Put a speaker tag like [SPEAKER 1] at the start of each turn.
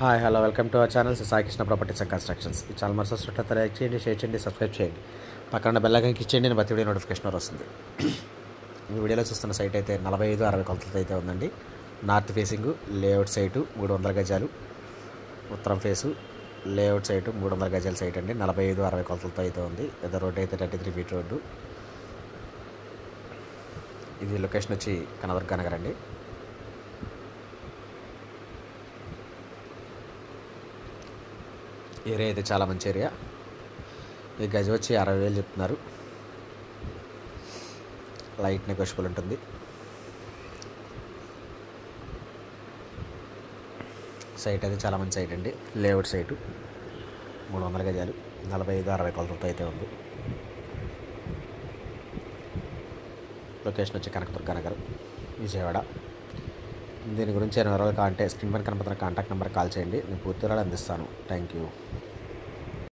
[SPEAKER 1] Hi hello welcome to our channel Sai Krishna properties and constructions. ఈ channel మరి subscribe like చేయండి, share చేయండి, subscribe చేయండి. పక్కన బెల్ ఐకాన్ క్లిక్ చేయండి, ప్రతి వీడియో నోటిఫికేషన్ వస్తుంది. ఈ వీడియోలో చూస్తున్న సైట్ అయితే 45-60 కొలతలతో అయితే ఉందండి. నార్త్ ఫేసింగ్ లేఅవుట్ సైటు 300 గజాలు, ఉత్తరం ఫేసు లేఅవుట్ సైటు 300 గజాల సైట్ అండి. 45-60 కొలతలతో అయితే ఉంది. పెద్ద రోడ్డు అయితే 33 ఫీట్ రోడ్డు. ఇది లొకేషన్ వచ్చి కనదుర్గా నగర్ అండి. ఏరియా అయితే చాలా మంచి ఏరియా. ఈ గజ వచ్చి 60,000 చెప్తున్నారు. లైట్ నెగోషియబుల్ ఉంటుంది. సైట్ అయితే చాలా మంచి సైట్ అండి. లేఅవుట్ సైటు 300 గజాలు, 45-60 కొలతలతో అయితే ఉంది. లొకేషన్ వచ్చి కనకదుర్గా నగర్, విజయవాడ. దీని గురించి వివరాలు కావాలంటే స్క్రీన్ పైన కనపడుతున్న కాంటాక్ట్ నెంబర్ కాల్ చేయండి. నేను పూర్తి వివరాలు అందిస్తాను. Thank you.